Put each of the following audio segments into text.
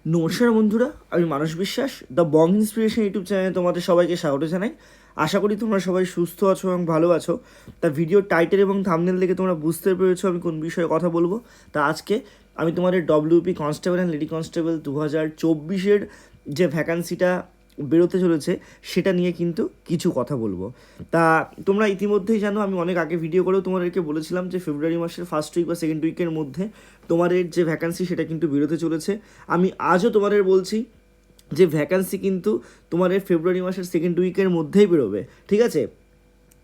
নমস্কার বন্ধুরা, আমি মানস বিশ্বাস, দ্য বং ইন্সপিরেশন ইউটিউব চ্যানেলে তোমাদের সবাইকে স্বাগত জানাই। আশা করি তোমরা সবাই সুস্থ আছো এবং ভালো আছো। তা ভিডিওর টাইটেল এবং থাম্বনেল দেখে তোমরা বুঝতে পেরেছো আমি কোন বিষয়ে কথা বলবো। তা আজকে আমি তোমাদের WP constable and lady constable 2024-এর যে ভ্যাকান্সিটা বেরোতে চলেছে সেটা নিয়ে কিন্তু কিছু কথা বলবো। তা তোমরা ইতিমধ্যেই জানো, আমি অনেক আগে ভিডিও করেও তোমাদেরকে বলেছিলাম যে ফেব্রুয়ারি মাসের ফার্স্ট উইক বা সেকেন্ড উইকের মধ্যে তোমাদের যে ভ্যাকান্সি সেটা কিন্তু বেরোতে চলেছে। আমি আজও তোমাদের বলছি যে ভ্যাকান্সি কিন্তু তোমাদের ফেব্রুয়ারি মাসের সেকেন্ড উইকের মধ্যেই বেরোবে, ঠিক আছে?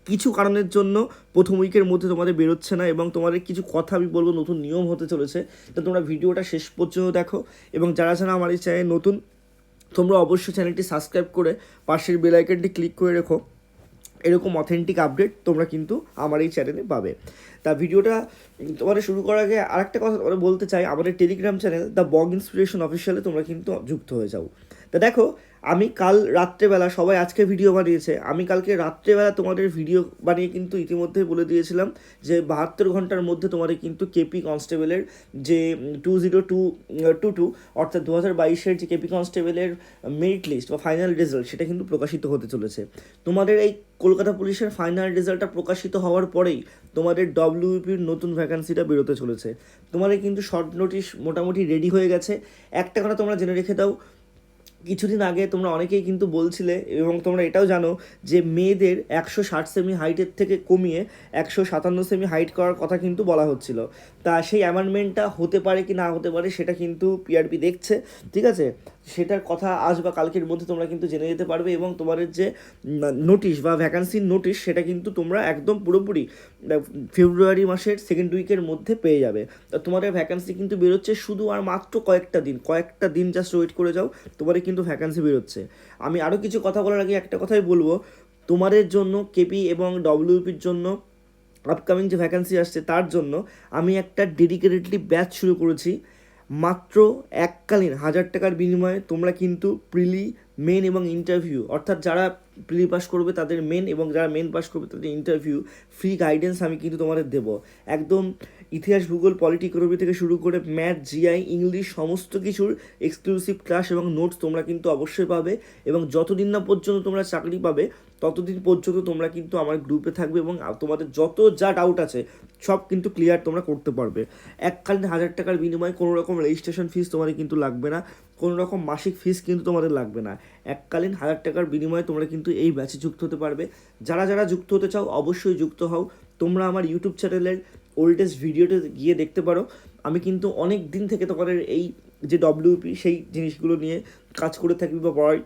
কিছু কারণের জন্য প্রথম উইকের মধ্যে তোমাদের বেরোচ্ছে না, এবং তোমাদের কিছু কথা আমি বলবো, নতুন নিয়ম হতে চলেছে। তো তোমরা ভিডিওটা শেষ পর্যন্ত দেখো, এবং যারা যারা আমার এই চ্যানেল নতুন, তোমরা অবশ্যই চ্যানেলটি সাবস্ক্রাইব করে পাশের বেল আইকনটি ক্লিক করে রেখো। এরকম অথেন্টিক আপডেট তোমরা কিন্তু আমার এই চ্যানেলে পাবে। তা ভিডিওটা তোমাদের শুরু করার আগে আরেকটা কথা তোমাদের বলতে চাই, আমাদের telegram channel the Bong inspiration অফিসিয়ালে তোমরা কিন্তু যুক্ত হয়ে যাও। তা দেখো, আমি কাল রাত্রেবেলা, সবাই আজকে ভিডিও বানিয়েছে, আমি কালকে রাত্রেবেলা তোমাদের ভিডিও বানিয়ে কিন্তু ইতিমধ্যেই বলে দিয়েছিলাম যে 72 ঘন্টার মধ্যে তোমাদের কিন্তু কেপি কনস্টেবলের যে 2022 অর্থাৎ 2022-এর যে কেপি কনস্টেবলের মেরিট লিস্ট বা ফাইনাল রেজাল্ট সেটা কিন্তু প্রকাশিত হতে চলেছে। তোমাদের এই কলকাতা পুলিশের ফাইনাল রেজাল্টটা প্রকাশিত হওয়ার পরেই তোমাদের ডব্লিউপির নতুন ভ্যাকান্সিটা বেরোতে চলেছে। তোমাদের কিন্তু শর্ট নোটিশ মোটামুটি রেডি হয়ে গেছে। একটা কথা তোমরা জেনে রেখে দাও, কিছুদিন আগে তোমরা অনেকেই কিন্তু বলছিলে, এবং তোমরা এটাও জানো যে মেয়েদের 160 সেমি হাইটের থেকে কমিয়ে 157 সেমি হাইট করার কথা কিন্তু বলা হচ্ছিল। তা সেই অ্যামেন্ডমেন্টটা হতে পারে কি না হতে পারে সেটা কিন্তু পিআরপি দেখছে, ঠিক আছে? সেটার কথা আজ বা কালকের মধ্যে তোমরা কিন্তু জেনে যেতে পারবে, এবং তোমাদের যে নোটিশ বা ভ্যাকান্সির নোটিশ সেটা কিন্তু তোমরা একদম পুরোপুরি ফেব্রুয়ারি মাসের সেকেন্ড উইকের মধ্যে পেয়ে যাবে। তা তোমাদের ভ্যাকান্সি কিন্তু বেরোচ্ছে, শুধু আর মাত্র কয়েকটা দিন জাস্ট ওয়েট করে যাও, তোমাদের কিন্তু ভ্যাকান্সি বেরোচ্ছে। আমি আরও কিছু কথা বলার আগে একটা কথাই বলবো, তোমাদের জন্য কেপি এবং ডব্লিউপির জন্য আপকামিং যে ভ্যাকান্সি আসছে তার জন্য আমি একটা ডেডিকেটেডলি ব্যাচ শুরু করেছি। মাত্র এককালীন 1000 টাকার বিনিময়ে তোমরা কিন্তু প্রিলি, মেন এবং ইন্টারভিউ, অর্থাৎ যারা প্রিলি পাস করবে তাদের মেন, এবং যারা মেন পাস করবে তাদের ইন্টারভিউ, ফ্রি গাইডেন্স আমি কিন্তু তোমাদের দেবো। একদম ইতিহাস, ভূগোল, পলিটি, ইকোনমি থেকে শুরু করে ম্যাথ, জিআই, ইংলিশ সমস্ত কিছুর এক্সক্লুসিভ ক্লাস এবং নোটস তোমরা কিন্তু অবশ্যই পাবে। এবং যতদিন না পর্যন্ত তোমরা চাকরি পাবে ততদিন পর্যন্ত তোমরা কিন্তু আমার গ্রুপে থাকবে, এবং তোমাদের যত যা ডাউট আছে সব কিন্তু ক্লিয়ার তোমরা করতে পারবে। এককালীন 1000 টাকার বিনিময়ে কোনো রকম রেজিস্ট্রেশন ফিস তোমাদের কিন্তু লাগবে না, কোনো রকম মাসিক ফিস কিন্তু তোমাদের লাগবে না। এককালীন 1000 টাকার বিনিময়ে তোমরা কিন্তু এই ব্যাচে যুক্ত হতে পারবে। যারা যারা যুক্ত হতে চাও অবশ্যই যুক্ত হও। তোমরা আমার ইউটিউব চ্যানেলের ওল্ডেস্ট ভিডিওতে গিয়ে দেখতে পারো। আমি কিন্তু অনেক দিন থেকে তোমাদের এই যে ডব্লিউপি সেই জিনিসগুলো নিয়ে কাজ করে থাকি বা পড়াই।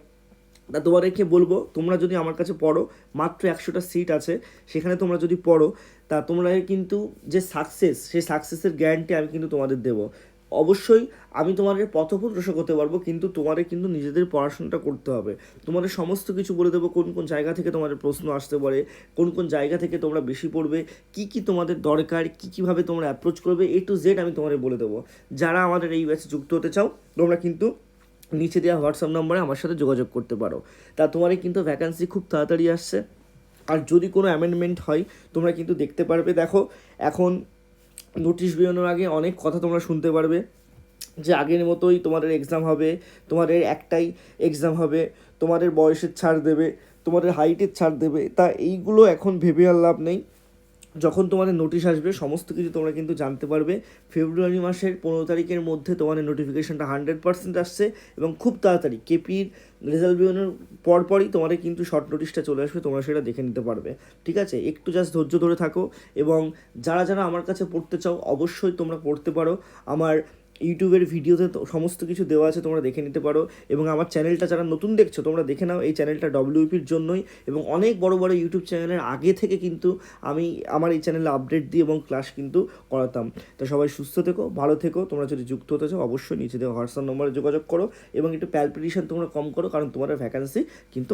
তা তোমাদেরকে বলবো, তোমরা যদি আমার কাছে পড়ো, মাত্র 100টা সিট আছে, সেখানে তোমরা যদি পড়ো, তা তোমরা কিন্তু যে সাকসেস, সেই সাকসেসের গ্যারান্টি আমি কিন্তু তোমাদের দেবো। অবশ্যই আমি তোমাদের পথপ্রদর্শক হতে পারবো, কিন্তু তোমাদের কিন্তু নিজেদের পড়াশোনাটা করতে হবে। তোমাদের সমস্ত কিছু বলে দেবো, কোন কোন জায়গা থেকে তোমাদের প্রশ্ন আসতে পারে, কোন কোন জায়গা থেকে তোমরা বেশি পড়বে, কী কী তোমাদের দরকার, কীভাবে তোমরা অ্যাপ্রোচ করবে, A to Z আমি তোমাদের বলে দেবো। যারা আমাদের এই ব্যাচে যুক্ত হতে চাও তোমরা কিন্তু নিচে দেওয়া হোয়াটসঅ্যাপ নম্বরে আমার সাথে যোগাযোগ করতে পারো। তা তোমাদের কিন্তু ভ্যাকান্সি খুব তাড়াতাড়ি আসছে, আর যদি কোনো অ্যামেন্ডমেন্ট হয় তোমরা কিন্তু দেখতে পারবে। দেখো, এখন নোটিশ বেরোনোর আগে অনেক কথা তোমরা শুনতে পারবে যে আগের মতোই তোমাদের এক্সাম হবে, তোমাদের একটাই এক্সাম হবে, তোমাদের বয়সের ছাড় দেবে, তোমাদের হাইটের ছাড় দেবে। তা এইগুলো এখন ভেবে আর লাভ নেই। যখন তোমাদের নোটিশ আসবে সমস্ত কিছু তোমরা কিন্তু জানতে পারবে। ফেব্রুয়ারি মাসের 15 তারিখের মধ্যে তোমাদের নোটিফিকেশানটা 100% আসছে, এবং খুব তাড়াতাড়ি কেপির রেজাল্ট বেরোনোর পরপরই তোমাদের কিন্তু শর্ট নোটিশটা চলে আসবে, তোমরা সেটা দেখে নিতে পারবে, ঠিক আছে? একটু জাস্ট ধৈর্য ধরে থাকো, এবং যারা যারা আমার কাছে পড়তে চাও অবশ্যই তোমরা পড়তে পারো। আমার ইউটিউবের ভিডিওতে তো সমস্ত কিছু দেওয়া আছে, তোমরা দেখে নিতে পারো। এবং আমার চ্যানেলটা যারা নতুন দেখছো তোমরা দেখে নাও, এই চ্যানেলটা ডব্লিউপির জন্যই, এবং অনেক বড় বড় ইউটিউব চ্যানেলের আগে থেকে কিন্তু আমি আমার এই চ্যানেলে আপডেট দিই এবং ক্লাস কিন্তু করাতাম। তো সবাই সুস্থ থেকো, ভালো থেকো। তোমরা যদি যুক্ত হতে চাও অবশ্যই নিচে দেওয়া হোয়াটসঅ্যাপ নম্বরে যোগাযোগ করো, এবং একটু প্যালপিটেশন তোমরা কম করো, কারণ তোমাদের ভ্যাকান্সি কিন্তু